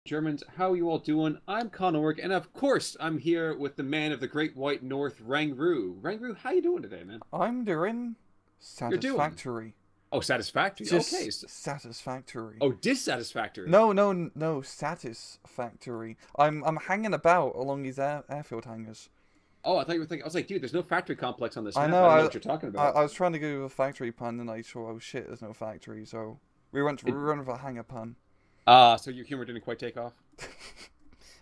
Germans. How are you all doing? I'm Conor, and of course, I'm here with the man of the Great White North, Rangru. Rangru, how you doing today, man? I'm doing You're doing? satisfactory. Oh, satisfactory. Okay. Just satisfactory. Oh, dissatisfactory. No, satisfactory. I'm hanging about along these airfield hangars. Oh, I thought you were thinking. I was like, dude, there's no factory complex on this I map. know. I don't know what you're talking about. I was trying to go to a factory pan, and I saw, oh shit, there's no factory. So we It, went with a hangar pan. so your humor didn't quite take off.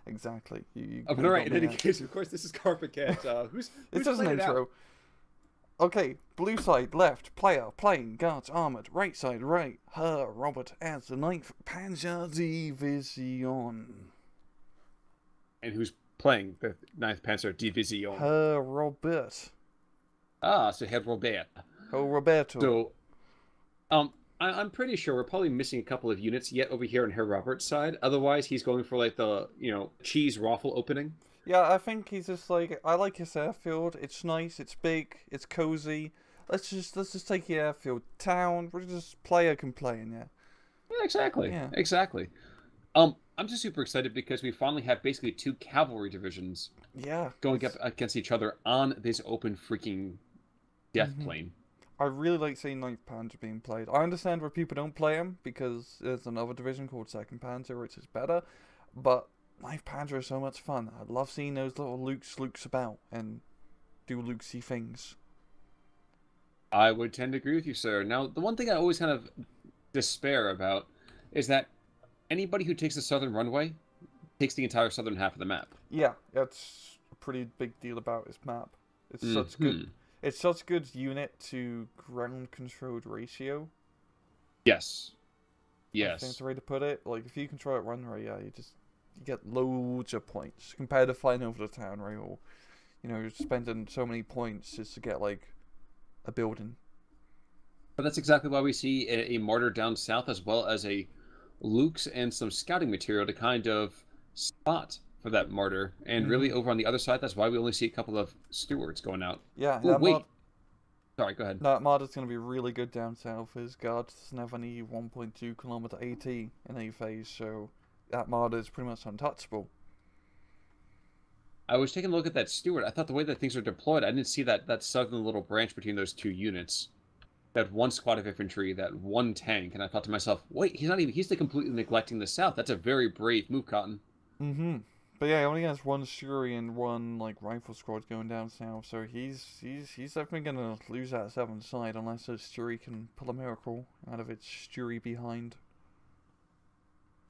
Exactly. You Oh, but kind all of right. got In me any there. case, of course, this is Carpet Cat. Who's It's just an playing it out? intro. Okay, blue side, left, player, playing, guards, armored, right side, right, her, Robert, as the 9th Panzer Division. And who's playing the Ninth Panzer Division? Her, Robert. So Herr Robert. Oh, Roberto. So, I'm pretty sure we're probably missing a couple of units yet over here on Herr Robert's side. Otherwise, he's going for like the cheese raffle opening. Yeah, I think he's just like, I like his airfield. It's nice, it's big, it's cozy. Let's just take the airfield town. We're just player can play in there. Yeah, exactly, Yeah. exactly. I'm just super excited because we finally have basically two cavalry divisions Yeah. going up against each other on this open freaking death hmm plane. I really like seeing 9th Panzer being played. I understand why people don't play him because there's another division called 2nd Panzer which is better, but 9th Panzer is so much fun. I love seeing those little Lukes about and do Lukesy things. I would tend to agree with you, sir. Now, the one thing I always kind of despair about is that anybody who takes the southern runway takes the entire southern half of the map. Yeah, that's a pretty big deal about this map. It's such Hmm. good. It's such good unit to ground controlled ratio. Yes. I think that's Yes. the way to put it. Like if you control it runway, yeah, you get loads of points compared to flying over the town rail. You're spending so many points just to get like a building. But that's exactly why we see a martyr down south as well as a Luke's and some scouting material to kind of spot for that martyr. And really hmm over on the other side, that's why we only see a couple of stewards going out. Yeah, Oh, that mod wait. Sorry, go ahead. that mod is gonna be really good down south. His guard doesn't have any 1.2 kilometer AT in a phase, so that mod is pretty much untouchable. I was taking a look at that steward. I thought the way that things are deployed, I didn't see that southern little branch between those two units. That one squad of infantry, that one tank, and I thought to myself, wait, he's completely neglecting the south. That's a very brave move, Cotton. hmm But yeah, he only has one Shuri and one like rifle squad going down south, so he's definitely gonna lose that southern side unless his Shuri can pull a miracle out of its Shuri behind.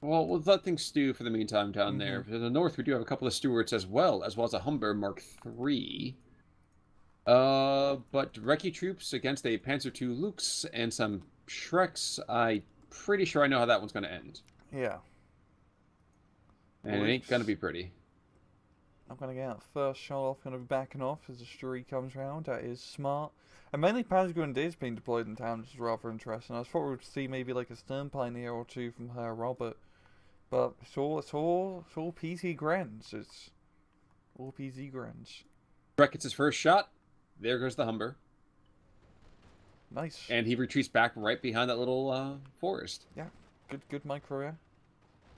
Well, we'll let things stew for the meantime down hmm there. In the north, we do have a couple of stewards as well as a Humber Mark III. But Recce troops against a Panzer II Lukes and some Shreks. I'm pretty sure I know how that one's going to end. Yeah, And it ain't going to Lukes. be pretty. I'm gonna get that first shot off, gonna be backing off as the Shuri comes round. That is smart. And mainly Panzer Grenadiers being deployed in town, which is rather interesting. I thought we would see maybe like a Stern Pioneer or two from her Robert, but it's all PC Grens. It's all PC Grens. Shrek gets his first shot. There goes the Humber. Nice. And he retreats back right behind that little forest. Yeah, good micro air.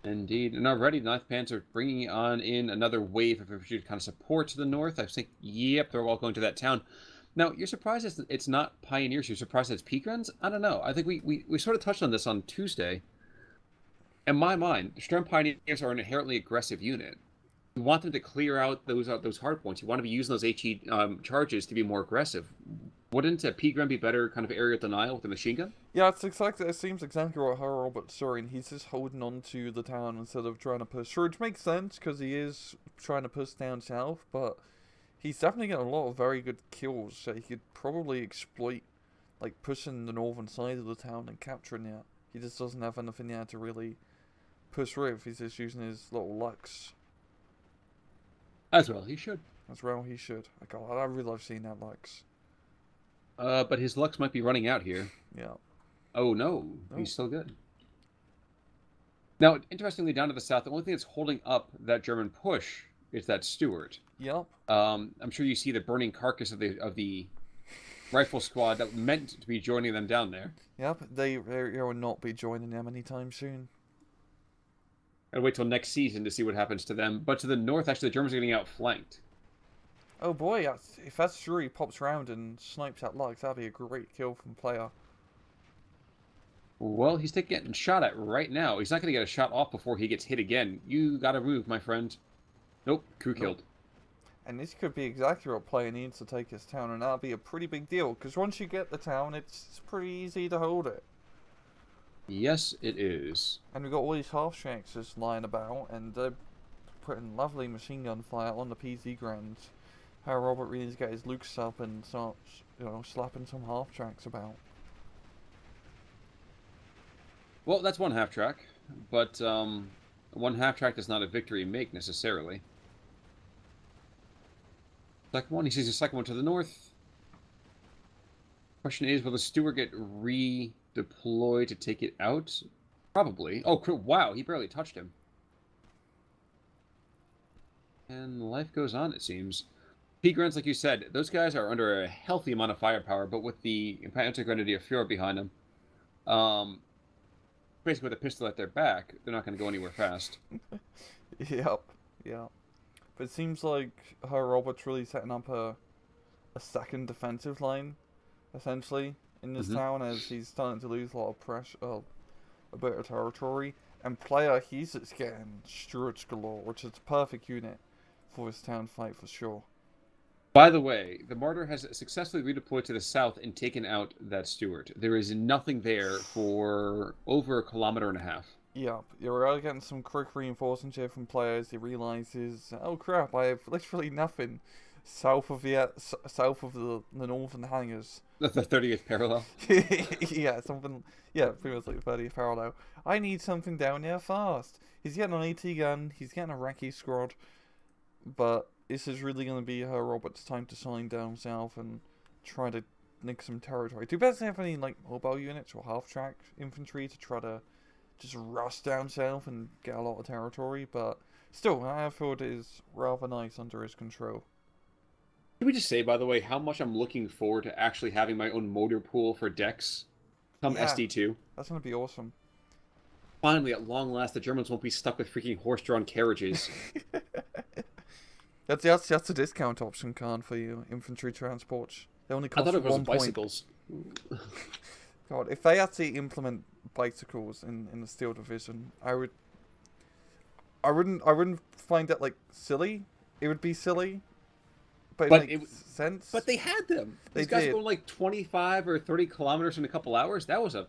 Indeed. And already, the 9th Panzer bringing on in another wave of infantry to kind of support to the north. I think, yep, they're all going to that town. Now, you're surprised it's not Pioneers. You're surprised it's Peakrens? I don't know. I think we sort of touched on this on Tuesday. In my mind, Storm Pioneers are an inherently aggressive unit. You want them to clear out those hard points. You want to be using those HE charges to be more aggressive. Wouldn't a Peagren be better kind of aerial denial with a machine gun? Yeah, it seems exactly what her Robert's doing. He's just holding on to the town instead of trying to push through, which makes sense because he is trying to push down south, but he's definitely getting a lot of very good kills that he could probably exploit, like pushing the northern side of the town and capturing it. He just doesn't have anything there to really push with. He's just using his little Lux. As well, he should. That's well he should. I really love seeing that Lux. But his Lux might be running out here. Yeah. Oh no, Oh. he's still good. Now, interestingly, down to the south, the only thing that's holding up that German push is that Stuart. Yep. I'm sure you see the burning carcass of the rifle squad that meant to be joining them down there. Yep. They will not be joining them anytime soon. Gotta wait till next season to see what happens to them. But to the north, actually, the Germans are getting outflanked. Oh boy, if that's true, he pops around and snipes at Lux, that'd be a great kill from player. Well, he's getting shot at right now. He's not going to get a shot off before he gets hit again. You gotta move, my friend. Nope, crew killed. And this could be exactly what player needs to take his town, and that'll be a pretty big deal, because once you get the town, it's pretty easy to hold it. Yes, it is. And we've got all these half-tracks just lying about, and they're putting lovely machine gun fire on the PZ grounds. How Robert really needs to get his Lukes up and starts, slapping some half-tracks about. Well, that's one half-track, but one half-track does not a victory make, necessarily. Second one, he sees the second one to the north. Question is, will the Stewart get redeployed to take it out? Probably. Oh, wow, he barely touched him. And life goes on, it seems. P-Grunts, like you said, those guys are under a healthy amount of firepower, but with the Panzergrenadier Führer behind them, basically with a pistol at their back, they're not going to go anywhere fast. Yep, yeah. But it seems like her Robert's really setting up a second defensive line, essentially, in this town, as he's starting to lose a lot of pressure, a bit of territory. And player, he's just getting Stuarts galore, which is a perfect unit for this town fight for sure. By the way, the Martyr has successfully redeployed to the south and taken out that Stuart. There is nothing there for over 1.5 kilometers. Yep, you're getting some quick reinforcements here from players. He realizes, oh crap, I have literally nothing south of the northern hangars. The 30th parallel. Yeah, pretty much like the 30th parallel. I need something down there fast. He's getting an AT gun. He's getting a Recce squad, but this is really going to be her Robert's time to sign down south and try to nick some territory. Too bad they don't have any like mobile units or half-track infantry to try to just rush down south and get a lot of territory, but still, I feel it is rather nice under his control. Can we just say, by the way, how much I'm looking forward to actually having my own motor pool for decks come SD2? That's going to be awesome. Finally, at long last, the Germans won't be stuck with freaking horse-drawn carriages. That's a discount option, Khan, for you infantry transports. They only cost 1 point. I thought it was bicycles. God, if they actually implement bicycles in the Steel Division, I wouldn't find that like silly. It would be silly, but it makes sense. But they had them. These guys are going like 25 or 30 kilometers in a couple hours. That was a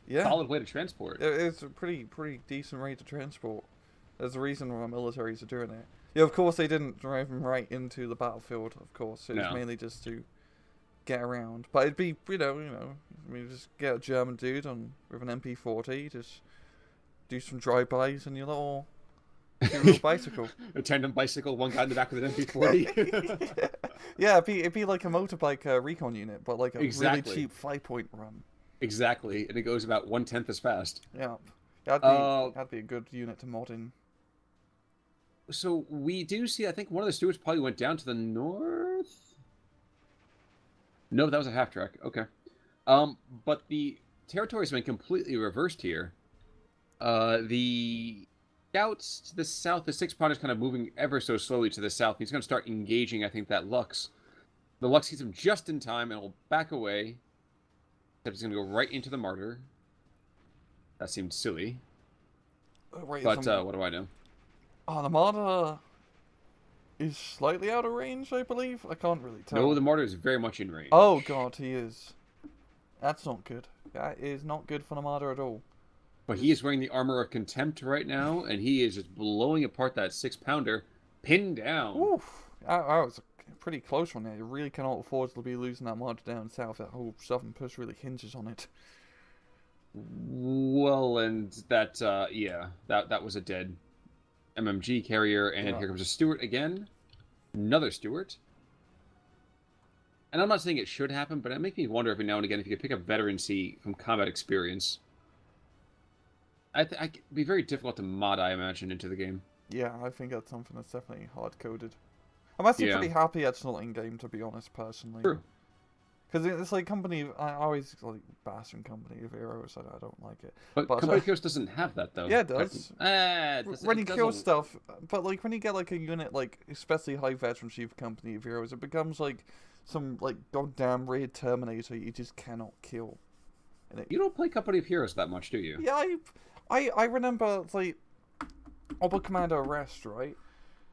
solid way to transport. It's a pretty decent rate to transport. There's a reason why militaries are doing it. Yeah, of course they didn't drive them right into the battlefield. Of course, it was mainly just to get around. But it'd be, I mean, just get a German dude with an MP40, just do some drive-bys and your little bicycle. A tandem bicycle, one guy in the back with an MP40. Yeah, it'd be like a motorbike recon unit, but like a really cheap 5-point run. Exactly, and it goes about 1/10 as fast. Yeah, that'd be a good unit to mod in. So we do see, I think one of the Stuarts probably went down to the north? No, that was a half-track. Okay. But the territory's been completely reversed here. The scouts to the south, the 6-pounder is kind of moving ever so slowly to the south. He's going to start engaging, I think, that Lux. The Lux gets him just in time and will back away. Except he's going to go right into the Martyr. That seemed silly. But what do I know? The Martyr is slightly out of range, I believe. I can't really tell. No, the Martyr is very much in range. Oh god, he is. That's not good. That is not good for the Martyr at all. But he is wearing the armor of contempt right now, and he is just blowing apart that 6-pounder, pinned down. Oof, that was a pretty close one there. You really cannot afford to be losing that Martyr down south. That whole southern push really hinges on it. Well, and that, that was a dead MMG carrier, and here comes a Stuart again. Another Stuart. And I'm not saying it should happen, but it makes me wonder every now and again if you could pick up veterancy from combat experience. It'd be very difficult to mod, I imagine, into the game. Yeah, I think that's something that's definitely hard-coded. I'm actually pretty happy it's not in-game, to be honest, personally. True. Because it's like Company. I always like bashing Company of Heroes. I don't like it. But But Company of Heroes doesn't have that though. yeah, it does. When you It kill doesn't. stuff, but like when you get like a unit like especially high veterancy for Company of Heroes, it becomes like some like goddamn raid Terminator you just cannot kill. And it, You don't play Company of Heroes that much, do you? yeah, I remember like Ober Commander Arrest, right?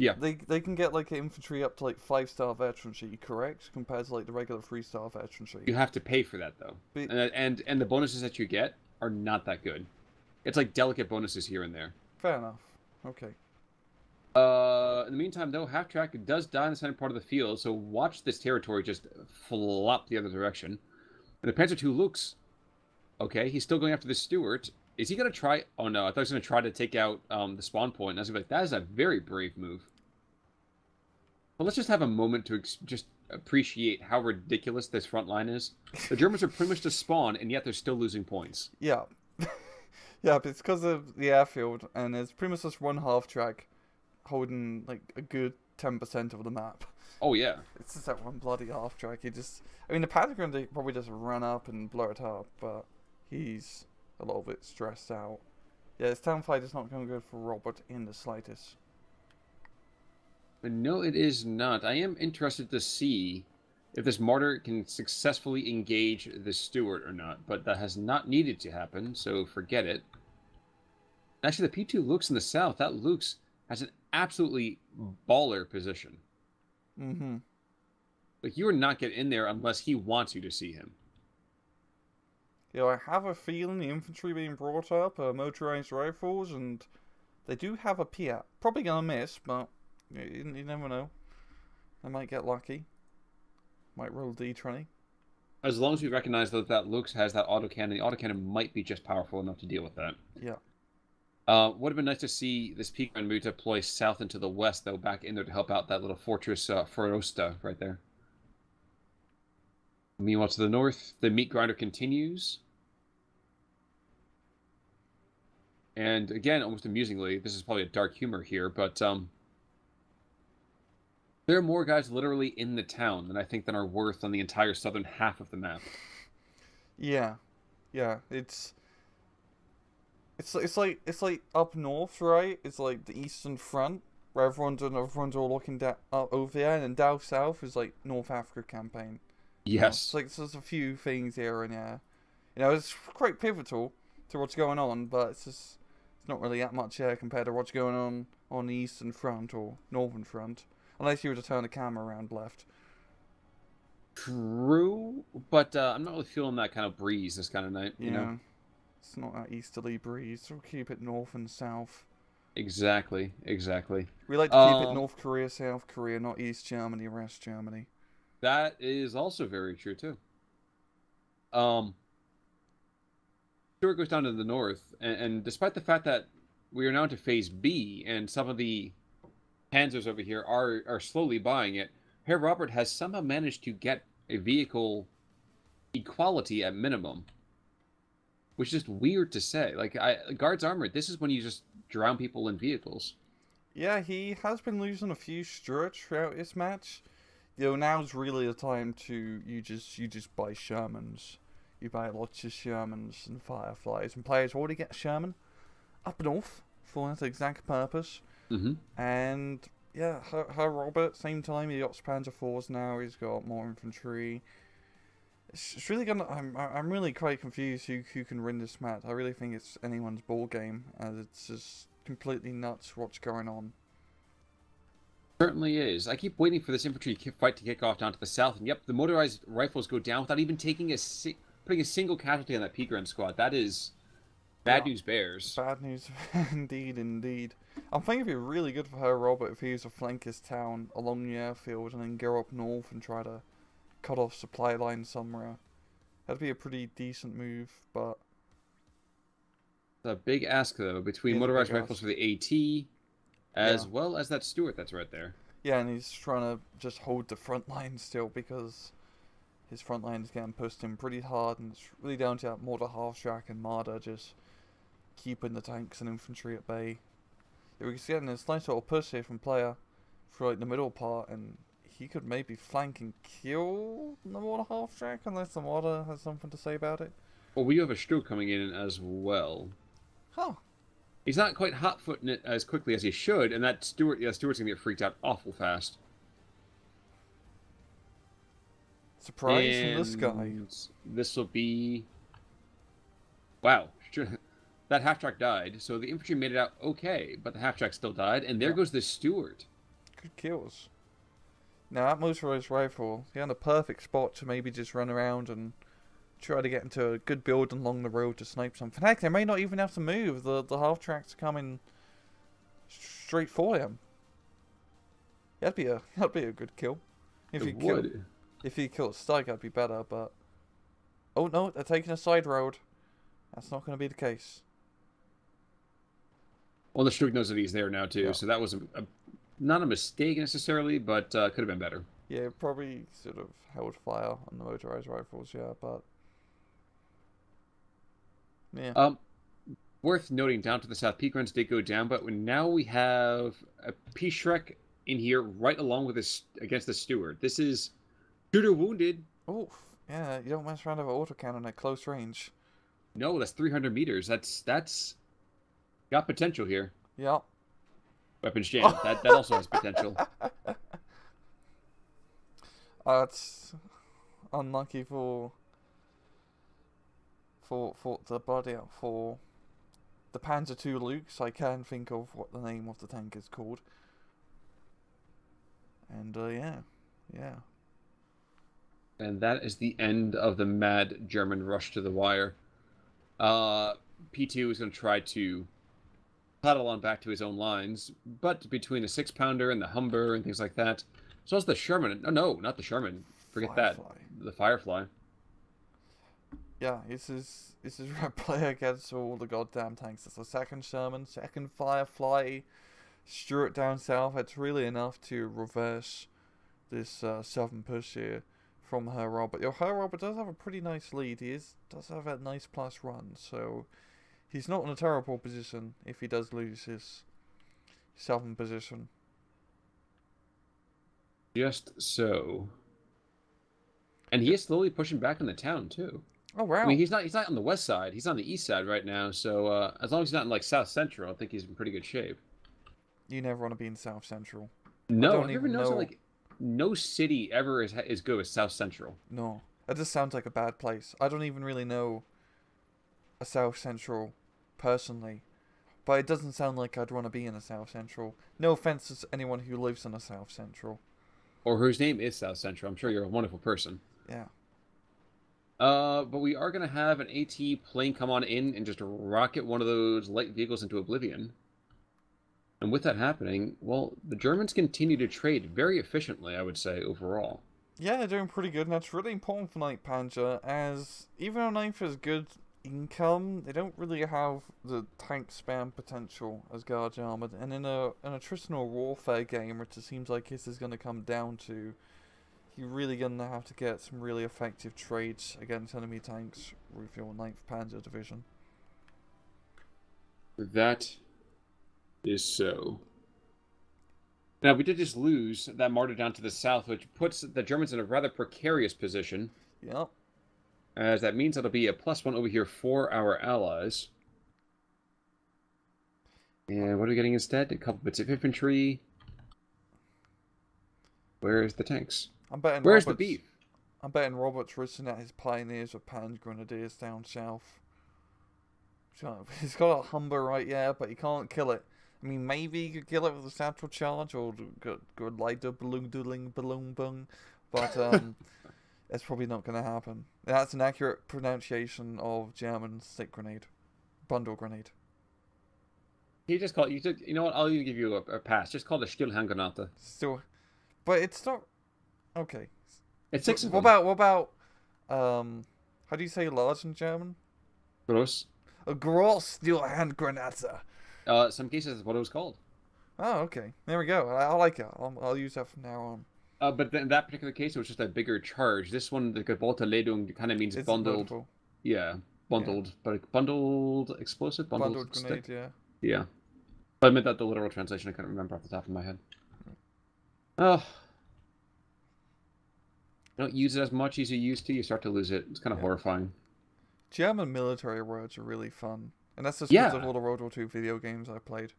Yeah. They can get like infantry up to like 5-star veterancy, correct? Compared to like the regular 3-star veterancy. You have to pay for that though, But, and the bonuses that you get are not that good. It's like delicate bonuses here and there. fair enough. Okay. In the meantime, though, Half Track does die in the center part of the field, so watch this territory just flop the other direction. And the Panzer II looks okay. He's still going after the Stuart. Is he going to try? Oh no, I thought he was going to try to take out the spawn point. And I was like, that is a very brave move. But let's just have a moment to just appreciate how ridiculous this front line is. The Germans are pretty much to spawn, and yet they're still losing points. Yeah. Yeah, but it's because of the airfield, and there's pretty much just one half track holding like a good 10% of the map. Oh yeah. It's just that one bloody half track. I mean, the Patagon they probably just run up and blow it up, but he's a little bit stressed out. Yeah, this town fight is not going good for Robert in the slightest. But no, it is not. I am interested to see if this martyr can successfully engage the Stuart or not, but that has not needed to happen, so forget it. Actually, the P2 Lux in the south, that Lux has an absolutely baller position. Mm-hmm. Like, you are not getting in there unless he wants you to see him. Yeah, I have a feeling the infantry being brought up are motorized rifles, and they do have a Piat. Probably gonna miss, but you never know. They might get lucky. Might roll D20. As long as we recognize that that Lux has that autocannon, the autocannon might be just powerful enough to deal with that. Yeah. Would have been nice to see this Pecan move to deploy south into the west, though, back in there to help out that little fortress Forosta right there. Meanwhile, to the north, the meat grinder continues. And again, almost amusingly, this is probably a dark humor here, but there are more guys literally in the town than I think than are worth on the entire southern half of the map. Yeah. Yeah, it's like up north, right? It's like the Eastern Front, where everyone's all looking down over there, and then down south is like North Africa campaign. Yes. It's like there's a few things here and there. You know, it's quite pivotal to what's going on, but it's not really that much here compared to what's going on the Eastern Front or Northern Front, unless you were to turn the camera around left. True, but I'm not really feeling that kind of breeze this kind of night, you know? It's not that easterly breeze, so keep it north and south. Exactly. We like to keep it North Korea, South Korea, not East Germany, West Germany. That is also very true, too. Stuart goes down to the north, and despite the fact that we are now into Phase B, and some of the Panzers over here are slowly buying it, Herr Robert has somehow managed to get a vehicle equality at minimum. Which is just weird to say. Like, Guards Armored, this is when you just drown people in vehicles. Yeah, he has been losing a few Stuarts throughout this match. You know, now's really the time to you just buy Shermans. You buy lots of Shermans and Fireflies, and players already get Sherman up north for that exact purpose. Mm-hmm. And yeah, her Robert, same time he got Panzer IVs now. He's got more infantry. It's really gonna. I'm really quite confused who can win this match. I really think it's anyone's ball game, as it's just completely nuts what's going on. Certainly is. I keep waiting for this infantry fight to kick off down to the south, and yep, the motorized rifles go down without even taking putting a single casualty on that Pegram squad. That is bad news bears. Bad news, indeed. I'm thinking it'd be really good for her Robert if he was to flank his town along the airfield and then go up north and try to cut off supply lines somewhere. That'd be a pretty decent move, but the big ask though between motorized rifles for the AT, as well as that Stuart that's right there. Yeah, and he's trying to just hold the front line still because his front line is getting pushed in pretty hard, and it's really down to that Mortar Half-Track and Marder just keeping the tanks and infantry at bay. Yeah, we can see this nice little push here from player for like the middle part, and he could maybe flank and kill the water half-track unless the water has something to say about it. Well, we have a Stroke coming in as well. Huh. He's not quite hot-footing it as quickly as he should, and that Stuart's gonna get freaked out awful fast. Surprise from this guy. This will be... Wow. That half-track died, so the infantry made it out okay, but the half-track still died, and there goes the Stuart. Good kills. Now, that motorized rifle, he had a perfect spot to maybe just run around and try to get into a good build along the road to snipe something. Heck, they may not even have to move. The half-track's coming straight for him. That'd be a good kill. If he killed Stag, that'd be better, but... Oh no, they're taking a side road. That's not going to be the case. Well, the Stroke knows that he's there now, too, Yeah. so that was not a mistake necessarily, but could have been better. Yeah, probably sort of held fire on the motorized rifles, yeah, but... Yeah. Worth noting, down to the south, peak runs did go down, but now we have a P-Shrek in here right along with this against the Stuart. This is shooter wounded. Oof. Yeah, you don't mess around with an autocannon at close range. No, that's 300 meters. That's got potential here. Yep. Weapons jam. That also has potential. That's unlucky for the body for the Panzer II Lukes. I can't think of what the name of the tank is called. And yeah. And that is the end of the mad German rush to the wire. P2 is going to try to paddle on back to his own lines, but between the 6-pounder and the Humber and things like that, so as the Sherman. Oh no, not the Sherman. Forget Firefly. that. The Firefly. Yeah, this is where I play against all the goddamn tanks. It's the second Sherman, second Firefly, Stuart down south. It's really enough to reverse this southern push here from Herr Robert. Herr Robert does have a pretty nice lead. He does have a nice plus run, so he's not in a terrible position if he does lose his southern position. Just so. And he is slowly pushing back on the town too. Oh wow! I mean, he's not on the west side. He's on the east side right now. So as long as he's not in like south central, I think he's in pretty good shape. You never want to be in south central. No, I've never noticed that, like, no city ever is good as south central. No, that just sounds like a bad place. I don't even really know a south central personally, but it doesn't sound like I'd want to be in a south central. No offense to anyone who lives in a south central. Or whose name is South Central. I'm sure you're a wonderful person. Yeah. But we are going to have an AT plane come on in and just rocket one of those light vehicles into oblivion. And with that happening, well, the Germans continue to trade very efficiently, I would say, overall. Yeah, they're doing pretty good, and that's really important for Ninth Panzer, as even though Ninth has good income, they don't really have the tank spam potential as Guards Armored, and in an attritional warfare game, which it seems like this is going to come down to, you're really going to have to get some really effective trades against enemy tanks with your 9th Panzer Division. That is so. Now, we did just lose that martyr down to the south, which puts the Germans in a rather precarious position. Yep. As that means that'll be a +1 over here for our allies. And what are we getting instead? A couple bits of infantry. Where's the tanks? I'm betting Where's the beef? I'm betting Robert's risen at his pioneers with Panzer Grenadiers down south. He's got a Humber right, yeah, but he can't kill it. I mean, maybe he could kill it with a satchel charge or good lighter balloon doodling balloon bung, but it's probably not going to happen. That's an accurate pronunciation of German stick grenade, bundle grenade. He just called you know what? I'll even give you a pass. Just call it a Stillhandgranate. Still, but it's not okay. It's 6 of them. What about how do you say large in German? Gross. A gross Stillhandgranate. Some cases that's what it was called. Oh, okay. There we go. I like it. I'll use that from now on. But in that particular case, it was just a bigger charge. This one, the Gewollte Ladung, kind of means It's bundled. multiple. Yeah, bundled. Yeah. But bundled explosive? Bundled stick? grenade, yeah. Yeah. But I meant that the literal translation, I couldn't remember off the top of my head. Oh. You don't use it as much as you used to, you start to lose it. It's kind of Yeah. horrifying. German military words are really fun. And that's just because of Yeah. all the World War II video games I played.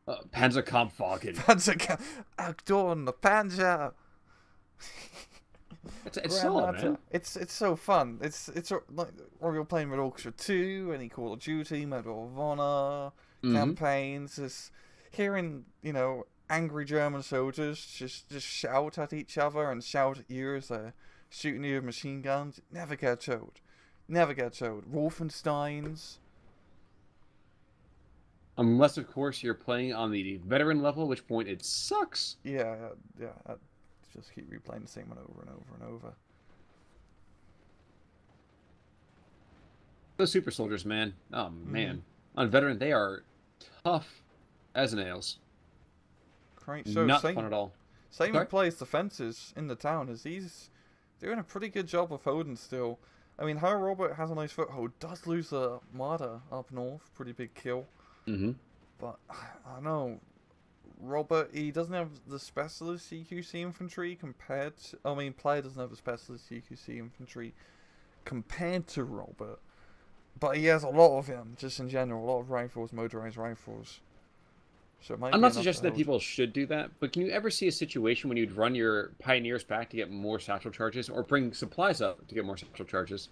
Panzerkampfwagen. Panzer, Achtung, Panzer. It's solid, man. It's so fun. It's like when you're playing with Orchestra 2, any Call of Duty, Medal of Honor campaigns. Just hearing angry German soldiers just shout at each other and shout at you as they're shooting you with machine guns. Never gets old. Never gets old. Wolfensteins. Unless, of course, you're playing on the veteran level, at which point it sucks. Yeah. I just keep replaying the same one over and over and over. Those super soldiers, man. Oh, man. On veteran, they are tough as nails. Great. So Not fun at all. Simon plays defenses in the town as he's doing a pretty good job of holding still. I mean, how Robert has a nice foothold, does lose a martyr up north, pretty big kill. But I don't know, Robert, he doesn't have the specialist CQC infantry compared to, I mean, player doesn't have the specialist CQC infantry compared to Robert. But he has a lot of them, just in general, a lot of rifles, motorized rifles. So it might I'm be not enough suggesting to that people should do that, but can you ever see a situation when you'd run your pioneers back to get more satchel charges, or bring supplies up to get more satchel charges?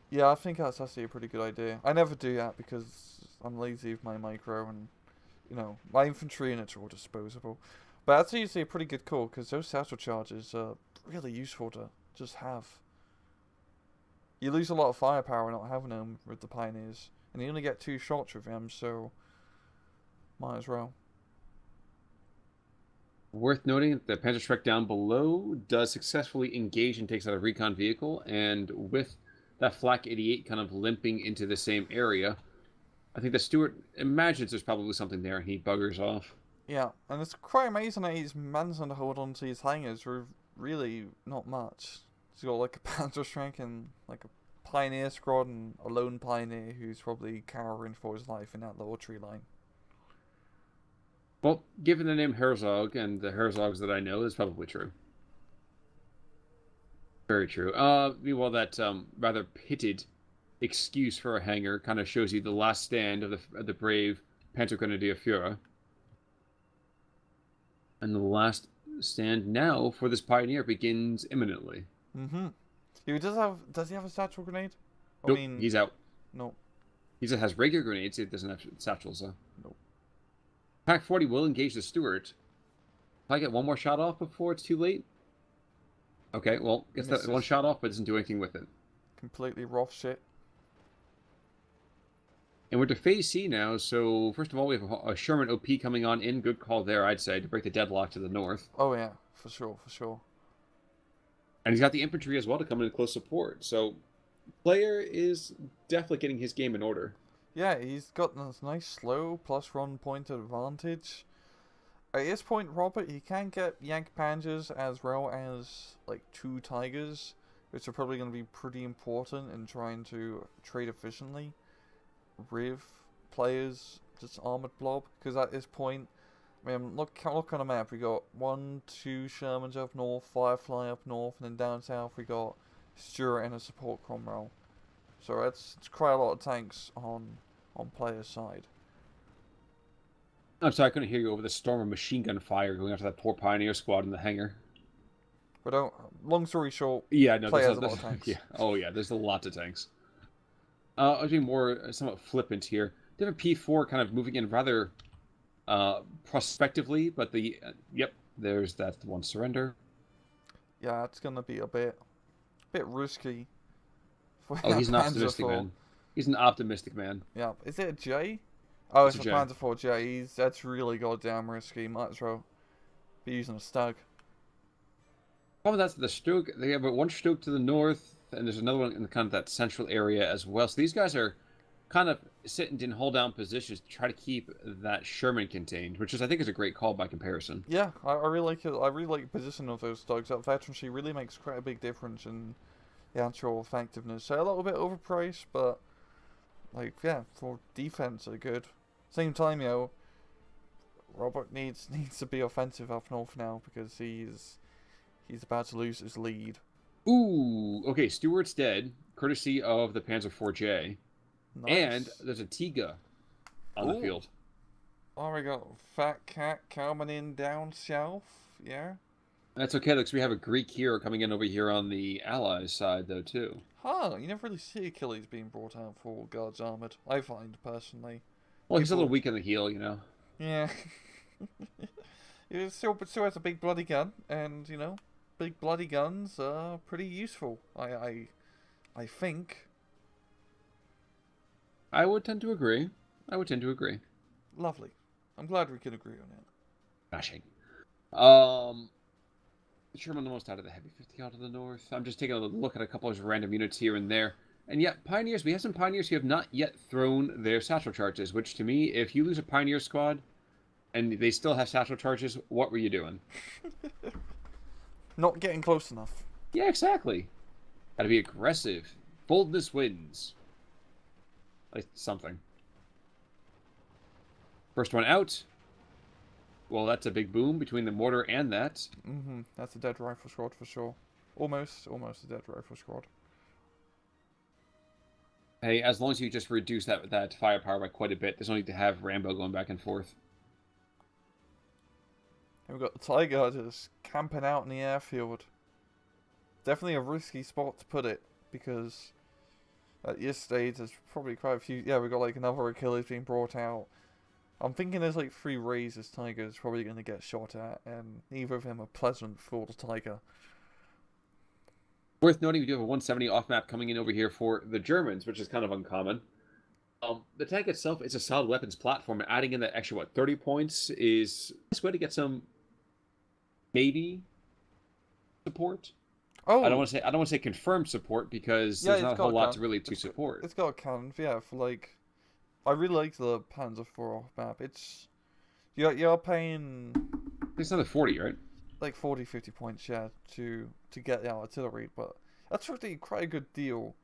Yeah, I think that's actually a pretty good idea. I never do that because I'm lazy with my micro and, my infantry and it's all disposable. But that's usually a pretty good call because those satchel charges are really useful to just have. You lose a lot of firepower not having them with the pioneers, and you only get 2 shots with them, so might as well. Worth noting that the Panzerschreck down below does successfully engage and takes out a recon vehicle, and with that Flak 88 kind of limping into the same area, I think the Stuart imagines there's probably something there, and he buggers off. Yeah, and it's quite amazing that he's managing to hold on to his hangers with really not much. He's got like a Panzerschreck and like a Pioneer squad and a lone Pioneer who's probably cowering for his life in that little tree line. Well, given the name Herzog and the Herzogs that I know, that's probably true. Very true. Meanwhile, that rather pitted excuse for a hangar kind of shows you the last stand of the brave Panzergrenadier Führer. And the last stand now for this Pioneer begins imminently. Does he have a satchel grenade? Nope, he's out. No. He just has regular grenades, it doesn't have satchels, though. Nope. Pack 40 will engage the Stuart. If I get one more shot off before it's too late? Okay, well, gets that one shot off, but doesn't do anything with it. Completely rough shit. And we're to phase C now, so first of all, we have a Sherman OP coming on in. Good call there, I'd say, to break the deadlock to the north. Oh yeah, for sure, for sure. And he's got the infantry as well to come in close support. So, player is definitely getting his game in order. Yeah, he's got this nice slow +1 point advantage. At this point, Robert, he can get Yank Panzers as well as like 2 Tigers, which are probably going to be pretty important in trying to trade efficiently with players just armored blob. Because at this point, I mean, look on the map. We got 1, 2 Shermans up north, Firefly up north, and then down south we got Stuart and a support Cromwell. So it's quite a lot of tanks on player's side. I'm sorry, I couldn't hear you over the storm of machine gun fire going after that poor Pioneer squad in the hangar. But long story short, yeah, no, player has a lot of tanks. Yeah, oh yeah, there's a lot of tanks. I was being more somewhat flippant here. Different P4 kind of moving in rather prospectively, but yep, there's that one surrender. Yeah, it's gonna be a bit risky. Oh, he's an optimistic man. He's an optimistic man. Yeah, is it a J? Oh, it's a J. Panzer IV J. That's really goddamn risky. Might as well be using a Stug. Probably that's the Stug. They have one Stug to the north, and there's another one in kind of that central area as well. So these guys are kind of sitting in hold down positions to try to keep that Sherman contained, which I think is a great call by comparison. Yeah, I really like it. I really like the position of those Stugs. That veterancy really makes quite a big difference in the actual effectiveness. So a little bit overpriced, but like yeah, for defense are good. Same time, Robert needs to be offensive up north now because he's about to lose his lead. Ooh, okay, Stewart's dead, courtesy of the Panzer IV-J. And Nice. there's a Tiga on the Ooh. field. Oh, we got Fat Cat coming in down south. Yeah. That's okay, because we have a Greek hero coming in over here on the Allies side, though, too. Huh, you never really see Achilles being brought out for Guards Armored, I find, personally. Well, he's a little People, weak in the heel, you know. yeah. It still has a big bloody gun, and, big bloody guns are pretty useful, I think. I would tend to agree. I would tend to agree. Lovely. I'm glad we can agree on it. Bashing. Um, Sherman the most out of the heavy 50 out of the north. I'm just taking a look at a couple of random units here and there. And yet, Pioneers, we have some Pioneers who have not yet thrown their satchel charges, which to me, if you lose a Pioneer squad and they still have satchel charges, what were you doing? Not getting close enough. Yeah, exactly. Gotta be aggressive. Boldness wins. Like something. First one out. Well, that's a big boom between the mortar and that. That's a dead rifle squad for sure. Almost a dead rifle squad. Hey, as long as you just reduce that firepower by quite a bit, there's no need to have Rambo going back and forth. And we've got the Tiger just camping out in the airfield. Definitely a risky spot to put it, because at this stage there's probably quite a few. Yeah, we've got like another Achilles being brought out. I'm thinking there's like 3 rays this Tiger is probably going to get shot at, and neither of them are pleasant for the Tiger. Worth noting, we do have a 170 off map coming in over here for the Germans, which is kind of uncommon. The tank itself is a solid weapons platform, and adding in that extra, 30 points is a nice way to get some, maybe, support. Oh, I don't want to say confirmed support, because yeah, there's it's not a got whole a lot can. to really support. It's got a cannon, yeah, for like. I really like the Panzer IV off map. It's you're paying It's another 40, right? like 40, 50 points, yeah, to get the artillery, but that's really quite a good deal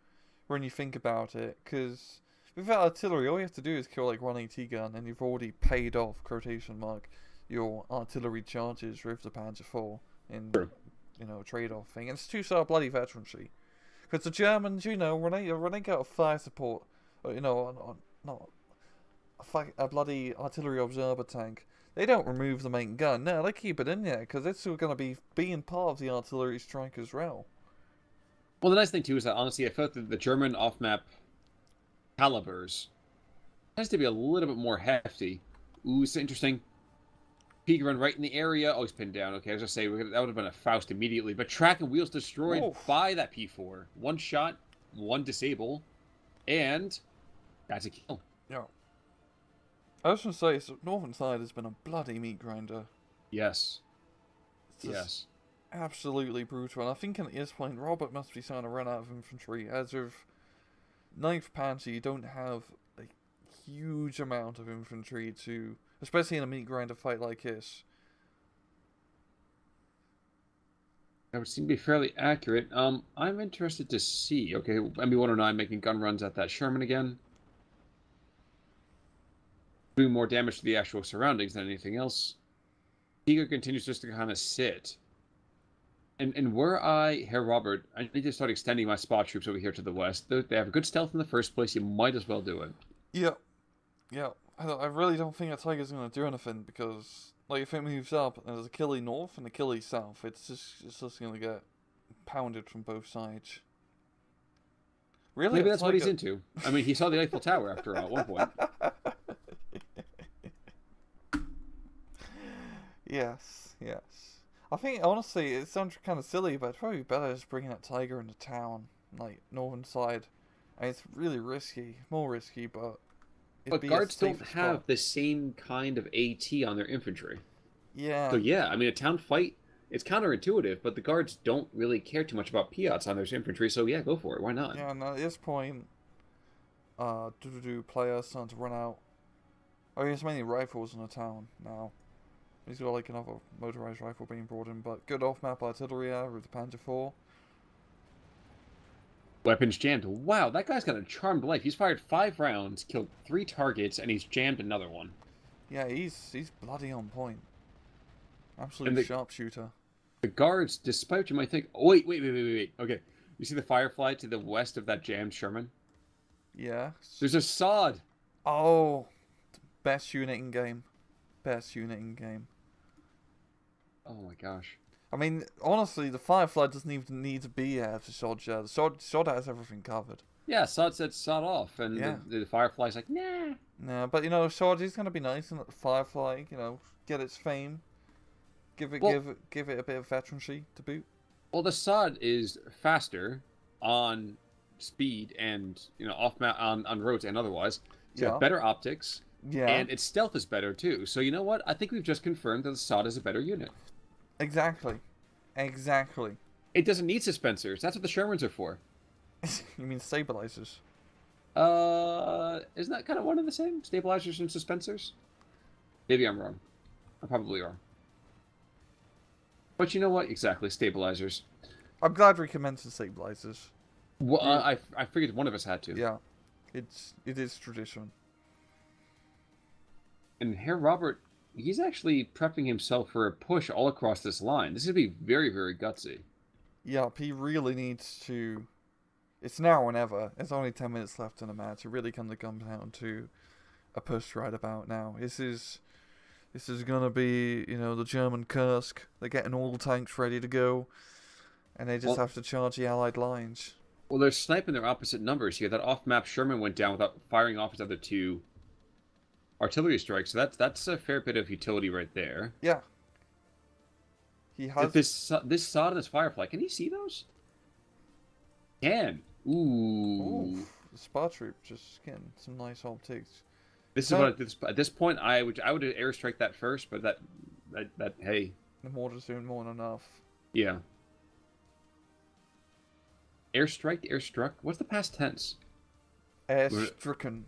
when you think about it, because with artillery, all you have to do is kill like one AT gun, and you've already paid off, quotation mark, your artillery charges with the Panzer IV in, True. trade-off thing. And it's 2-star bloody veterancy. Because the Germans, when they get a fire support, not a bloody artillery observer tank, they don't remove the main gun. No, they keep it in there, because it's still going to be being part of the artillery strike as well. Well, the nice thing, too, is that, honestly, I felt that the German off-map calibers tends to be a little bit more hefty. Ooh, it's interesting. Peak run right in the area. Oh, he's pinned down. Okay, I was going to say, that would have been a Faust immediately. But track and wheels destroyed Oof. by that P4. One shot, one disable, and that's a kill. Yeah. I was going to say, so northern side has been a bloody meat grinder. Yes. It's just Yes. absolutely brutal. And I think at this point, Robert must be starting to run out of infantry. As of 9th Panzer, you don't have a huge amount of infantry to, especially in a meat grinder fight like this. That would seem to be fairly accurate. I'm interested to see. Okay, MB-109 making gun runs at that Sherman again. Doing more damage to the actual surroundings than anything else. Tiger continues just to kind of sit. And were I Herr Robert, I need to start extending my spot troops over here to the west. They have a good stealth in the first place. You might as well do it. Yeah. Yeah. I really don't think a Tiger's going to do anything, because like if it moves up and there's Achilles north and Achilles south, it's just going to get pounded from both sides. Really? Maybe that's what he's into. I mean, he saw the Eiffel Tower after all at one point. Yes, yes. I think, honestly, it sounds kind of silly, but it's probably better just bringing that Tiger into town, like, northern side. And it's really risky, more risky, but But guards don't have the same kind of AT on their infantry. Yeah. So yeah, I mean, a town fight, it's counterintuitive, but the guards don't really care too much about Piats on their infantry, so yeah, go for it. Why not? Yeah, and at this point, players starting to run out. Oh, he has many rifles in the town now. He's got like another motorized rifle being brought in, but good off-map artillery with the Panzer IV. Weapons jammed. Wow, that guy's got a charmed life. He's fired 5 rounds, killed 3 targets, and he's jammed another one. Yeah, he's bloody on point. Absolute sharpshooter. The guards, despite what you might think. Oh, wait. Okay. You see the Firefly to the west of that jammed Sherman? Yes. There's a sod. Oh, best unit in game. Best unit in game. Oh my gosh. I mean, honestly, the Firefly doesn't even need to be here to Sod share. The Sod has everything covered. Yeah, sod said sod off, and Yeah. the Firefly's like, nah. Yeah, but you know, Sod is gonna be nice and let the Firefly, you know, get its fame. Give it a bit of veterancy to boot. Well, the sod is faster on speed and off map on roads and otherwise. It's got better optics. Yeah. And its stealth is better too. So you know what? I think we've just confirmed that the sod is a better unit. Exactly. Exactly. It doesn't need suspensors. That's what the Shermans are for. You mean stabilizers? Isn't that kind of one of the same? Stabilizers and suspensors? Maybe I'm wrong. I probably are. But you know what? Exactly, stabilizers. I'm glad we commenced stabilizers. Well, I figured one of us had to. Yeah, it is tradition. And Herr Robert, he's actually prepping himself for a push all across this line. This is going to be very, very gutsy. Yep, he really needs to. It's now or never. There's only 10 minutes left in the match. It really comes down to a push right about now. This is gonna be, the German Kursk. They're getting all the tanks ready to go, and they just have to charge the Allied lines. Well, they're sniping their opposite numbers here. That off-map Sherman went down without firing off his other two artillery strikes. So that's a fair bit of utility right there. Yeah. He has this sod and this Firefly. Can he see those? Can. Ooh. The Spar Troop just getting some nice optics. This is what at this point I would airstrike that first, but that hey. The mortar's doing more than enough. Yeah. Airstruck. What's the past tense? Airstricken.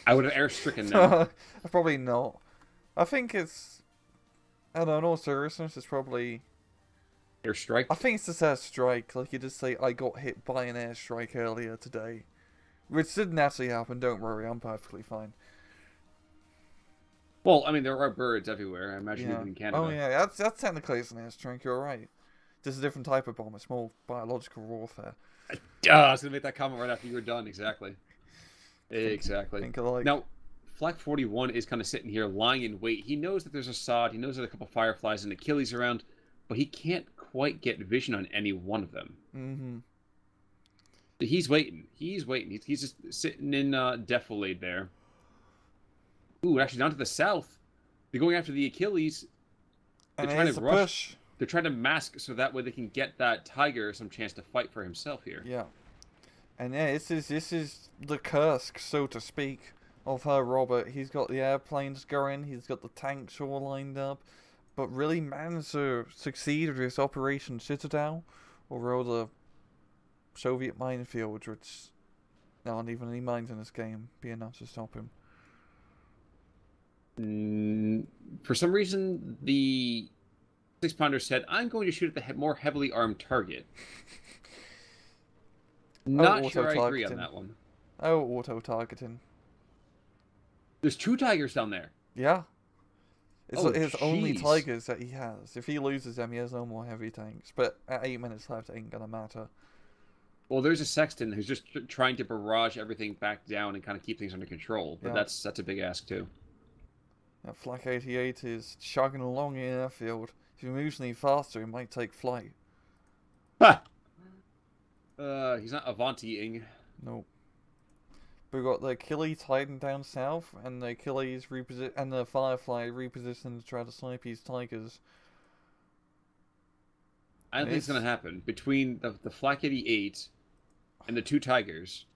I would have airstricken now. Probably not. I think it's. I don't know. In all seriousness, it's probably. Airstrike. I think it's just airstrike. Like you just say, I got hit by an airstrike earlier today, which didn't actually happen. Don't worry, I'm perfectly fine. Well, I mean, there are birds everywhere. I imagine even in Canada. Oh yeah, that's technically an airstrike. You're right. Just a different type of bomb. It's more biological warfare. I was gonna make that comment right after you were done. Exactly. Exactly. Think alike. Now, Flak 41 is kind of sitting here lying in wait. He knows that there's a sod. He knows there's a couple Fireflies and Achilles around, but he can't quite get vision on any one of them. Mm-hmm. He's waiting. He's just sitting in defilade there. Ooh, actually down to the south. They're going after the Achilles. They're trying to rush. They're trying to mask so that way they can get that Tiger some chance to fight for himself here. Yeah. And yeah, this is the Kursk, so to speak, of Herr Robert. He's got the airplanes going, he's got the tanks all lined up, but really managed to succeed with this Operation Citadel, or rather Soviet minefield, which there aren't even any mines in this game, be enough to stop him. For some reason, the 6-pounder said, I'm going to shoot at the more heavily armed target. Not sure I agree on that one. Oh, auto-targeting. There's 2 Tigers down there. Yeah. It's his only Tigers that he has. If he loses them, he has no more heavy tanks. But at 8 minutes left, it ain't gonna matter. Well, there's a Sexton who's just trying to barrage everything back down and kind of keep things under control. But that's a big ask, too. That Flak 88 is chugging along in the airfield. If he moves any faster, he might take flight. Ha! He's not Avanti-ing. Nope. We've got the Achilles hiding down south, and the Achilles and the Firefly repositioning to try to snipe his Tigers. I don't think it's going to happen. Between the Flak 88 and the 2 Tigers.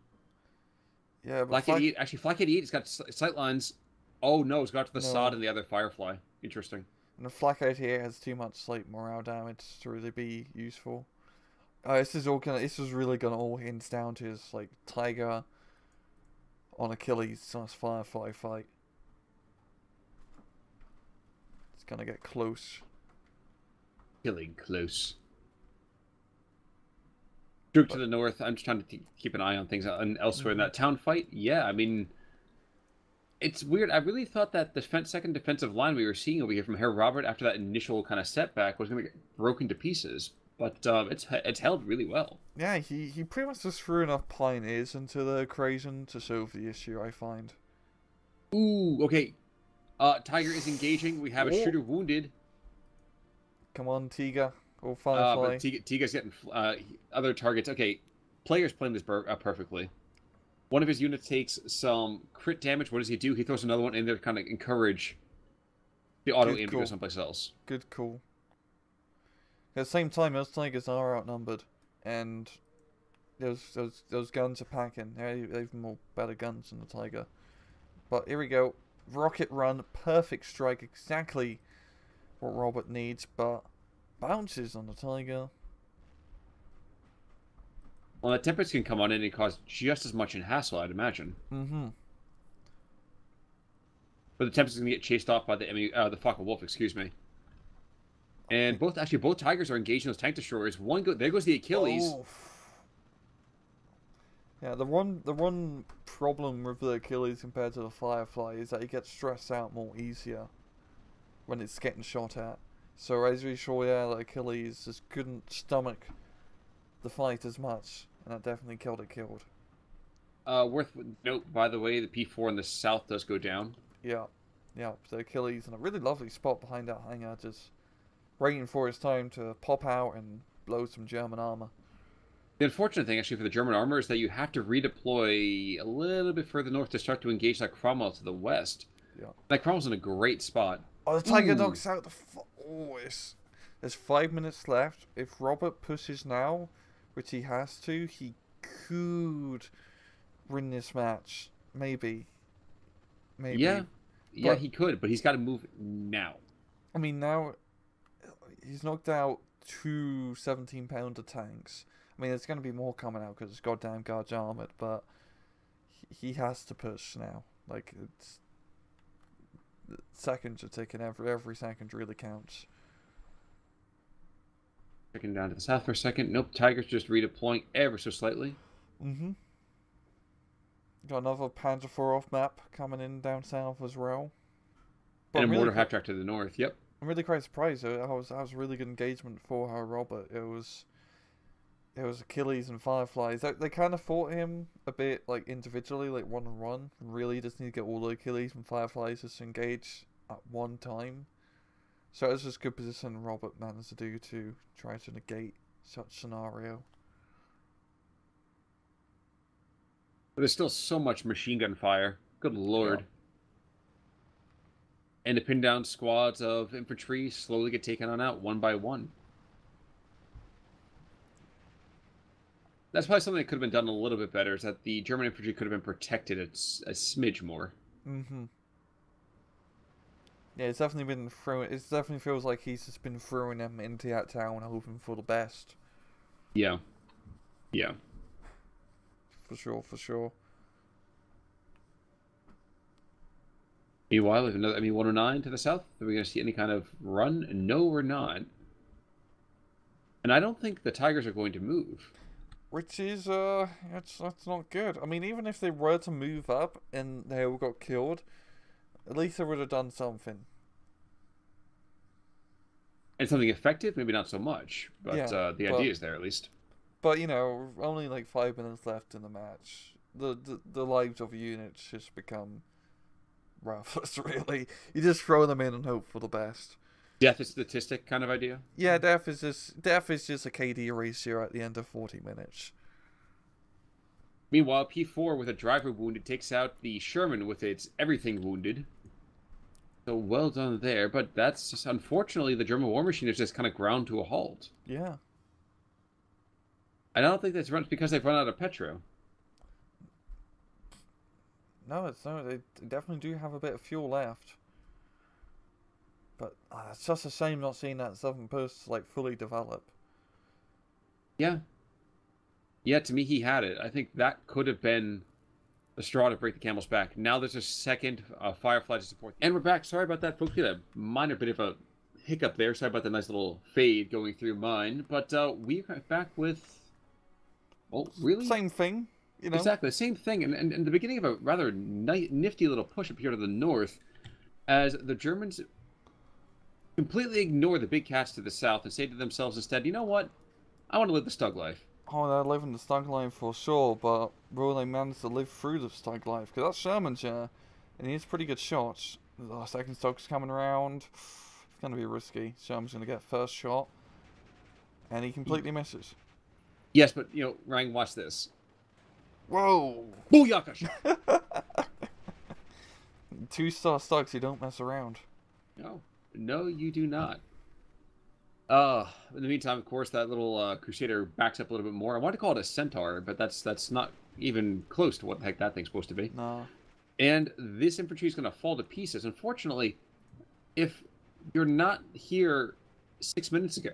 Yeah, but Flak 88 has got sight lines. Oh no, it's got to the sod and the other Firefly. Interesting. And the Flak 88 has too much morale damage to really be useful. This is really gonna all hinge down to his Tiger on Achilles / Firefly fight. It's gonna get close. Killing close. Droop to the north. I'm just trying to keep an eye on things and elsewhere in that town fight. Yeah, I mean, It's weird. I really thought that the second defensive line we were seeing over here from Herr Robert after that initial kind of setback was going to get broken to pieces, but it's held really well. Yeah, he pretty much just threw enough pioneers into the equation to solve the issue, I find. Ooh, okay. Tiger is engaging. We have a Oh. shooter wounded. Come on, Tiga. Or Firefly. But Tiga's getting other targets. Okay, players playing this perfectly. One of his units takes some crit damage. What does he do? He throws another one in there to kind of encourage the auto aim to go someplace else. Good call. At the same time, those Tigers are outnumbered, and those guns are packing. They've more better guns than the Tiger. But here we go. Rocket run, perfect strike, exactly what Robert needs, but bounces on the Tiger. Well, the Tempest can come on in and cause just as much in hassle, I'd imagine. Mm-hmm. But the Tempest is going to get chased off by the Focke Wolf, excuse me. And both Tigers are engaged in those tank destroyers. There goes the Achilles. Oh. Yeah, the one problem with the Achilles compared to the Firefly is that he gets stressed out more easier when it's getting shot at. So as we saw, yeah, the Achilles just couldn't stomach the fight as much, and that definitely killed. Worth note, by the way, the P4 in the south does go down. Yeah, the Achilles in a really lovely spot behind that hangar, just waiting for his time to pop out and blow some German armor. The unfortunate thing, actually, for the German armor is that you have to redeploy a little bit further north to start to engage that Cromwell to the west. Yeah. That Cromwell's in a great spot. Oh, the Tiger knocks out the... There's 5 minutes left. If Robert pushes now, which he has to, he could win this match. Maybe. Yeah, he could, but he's got to move now. I mean, now he's knocked out 2 17-pounder tanks. I mean, there's going to be more coming out because it's goddamn guards armored, but he has to push now. Like, it's... Seconds are ticking. Every second really counts. Checking down to the south for a second. Nope, Tiger's just redeploying ever so slightly. Mm-hmm. Got another Panzer IV off map coming in down south as well. But and a mortar half-track to the north, yep. I'm really quite surprised. That was a really good engagement for her, Robert. It was Achilles and Fireflies. They kind of fought him a bit like individually, like one-on-one. Really just need to get all the Achilles and Fireflies to engage at one time. So it was just a good position Robert managed to do to try to negate such scenario. But there's still so much machine gun fire. Good lord. Yeah. And the pin down squads of infantry slowly get taken on out one by one. That's probably something that could have been done a little bit better, is that the German infantry could have been protected a smidge more. Mm-hmm. Yeah, it's definitely been thrown. It definitely feels like he's just been throwing them into that town, hoping for the best. Yeah. Yeah. For sure. Meanwhile, there's another ME-109 to the south. Are we going to see any kind of run? No, we're not. And I don't think the Tigers are going to move. Which is, that's not good. I mean, even if they were to move up and they all got killed, at least they would have done something. And something effective? Maybe not so much. But yeah, the idea is there, at least. But, you know, only like 5 minutes left in the match. The lives of units just become worthless, really. You just throw them in and hope for the best. Death is statistic kind of idea? Yeah, death is just a KD ratio at the end of 40 minutes. Meanwhile, P4 with a driver wounded takes out the Sherman with its everything wounded. So well done there, but that's just, unfortunately, the German war machine is just kind of ground to a halt. Yeah. I don't think that's because they've run out of petro. No, they definitely do have a bit of fuel left. But it's just a shame not seeing that southern post like fully develop. Yeah. Yeah, to me, he had it. I think that could have been the straw to break the camel's back. Now there's a second Firefly to support. And we're back. Sorry about that, folks. We had a minor bit of a hiccup there. Sorry about the nice little fade going through mine. But we are back with... Oh, really? Same thing. You know? Exactly, the same thing. And the beginning of a rather nifty little push up here to the north, as the Germans completely ignore the big cats to the south and say to themselves instead, you know what? I want to live the stug life. Oh, they're living the stag life for sure, but will they manage to live through the stag life? Because that's Sherman's, yeah, and he's pretty good shots. The second stog's coming around. It's going to be risky. Sherman's going to get first shot, and he completely misses. Yes, but, Ryan, watch this. Whoa! Booyaka! 2-star stogs, you don't mess around. No, you do not. In the meantime, of course, that little Crusader backs up a little bit more. I want to call it a Centaur, but that's not even close to what the heck that thing's supposed to be. No. And this infantry is going to fall to pieces. Unfortunately, if you're not here 6 minutes ago,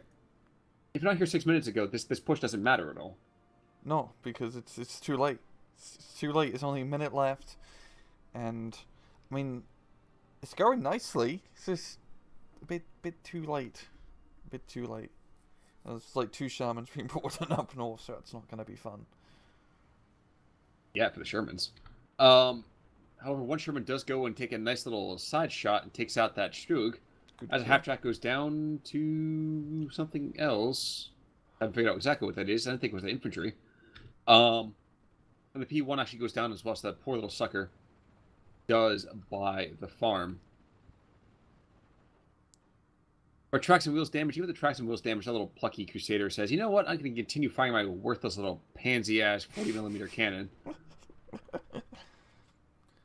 this push doesn't matter at all. No, because it's too late. It's too late. There's only a minute left, and I mean, it's going nicely. It's just a bit too late. A bit too late. There's like 2 Shermans being brought in up north, so it's not going to be fun. Yeah, for the Shermans. However, one Sherman does go and take a nice little side shot and takes out that Strug. As a half-track goes down to something else. I haven't figured out exactly what that is. I didn't think it was the infantry. And the P1 actually goes down as well, so that poor little sucker does buy the farm. Or tracks and wheels damage. Even the tracks and wheels damage, that little plucky Crusader says, you know what? I'm going to continue firing my worthless little pansy-ass 40mm cannon.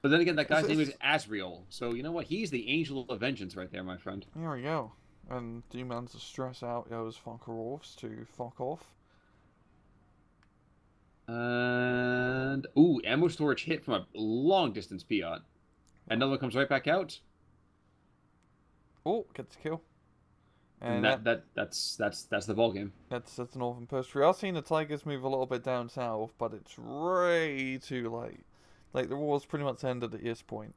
But then again, that guy's name is Asriel. So, you know what? He's the angel of vengeance right there, my friend. There we go. And do you manage to stress out those Focke-Wulfs to fuck off? And... Ooh, ammo storage hit from a long-distance Piat. Another one comes right back out. Oh, gets a kill. And that's the ball game. That's the Northern Post. We are seeing the Tigers move a little bit down south, but it's way too late. Like, the war's pretty much ended at this point.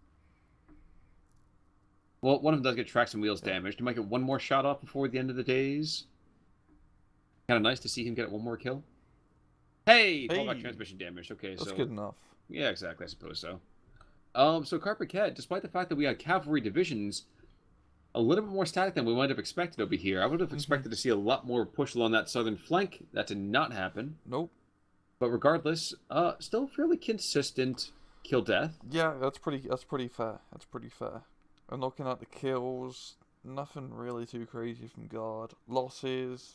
Well, one of them does get tracks and wheels damaged. You might get one more shot off before the end of the days. Kind of nice to see him get one more kill. Hey! Fallback transmission damaged. Okay, that's good enough. Yeah, exactly. I suppose so. So Carpiquet, despite the fact that we had cavalry divisions a little bit more static than we might have expected over here. I would have expected to see a lot more push along that southern flank. That did not happen. Nope. But regardless, still fairly consistent kill death. Yeah, that's pretty fair. That's pretty fair. And looking at the kills, nothing really too crazy from guard. Losses,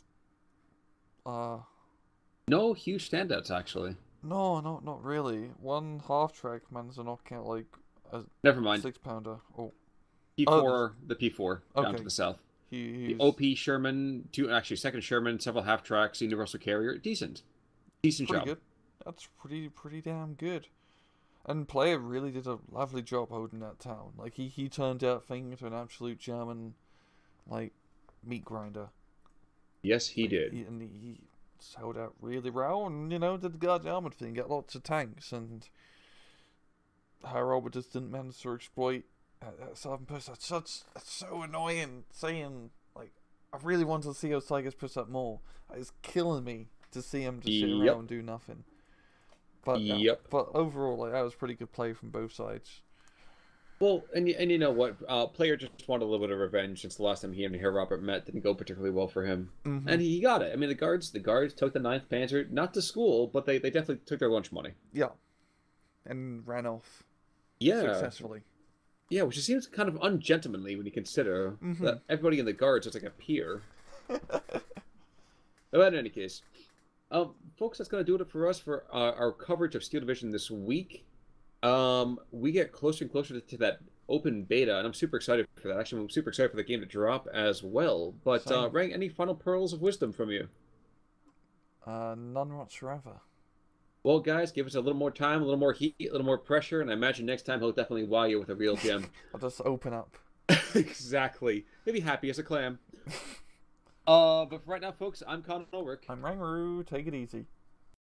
no huge standouts actually. No, not really. One half-track managed to knock out like a Never mind. 6-pounder. Oh. P4, the P4 down to the south. The OP Sherman, second Sherman, several half tracks, Universal Carrier, decent job. Good. That's pretty damn good. And Player really did a lovely job holding that town. Like he turned that thing into an absolute German, like, meat grinder. Yes, he did. He held out really well, and did the guard armored thing, get lots of tanks, and Harold just didn't manage to exploit. That southern push, that's so annoying. Saying, like, I really wanted to see those Tigers push up more. It's killing me to see them just sit around and do nothing. But but overall, like, that was pretty good play from both sides. Well, and you know what? Player just wanted a little bit of revenge since the last time he and Herr Robert met didn't go particularly well for him, and he got it. I mean, the guards took the 9th Panzer not to school, but they definitely took their lunch money. Yeah, and ran off. Yeah, successfully. Yeah, which seems kind of ungentlemanly when you consider that everybody in the guards is like a peer. But in any case, folks, that's going to do it for us for our coverage of Steel Division this week. We get closer and closer to that open beta, and I'm super excited for that. Actually, I'm super excited for the game to drop as well. But, Rang, any final pearls of wisdom from you? None whatsoever. Well, guys, give us a little more time, a little more heat, a little more pressure, and I imagine next time he'll definitely wow you with a real gem. I'll just open up. Exactly. Maybe happy as a clam. But for right now, folks, I'm Conor Ulrich. I'm Rangaroo. Take it easy.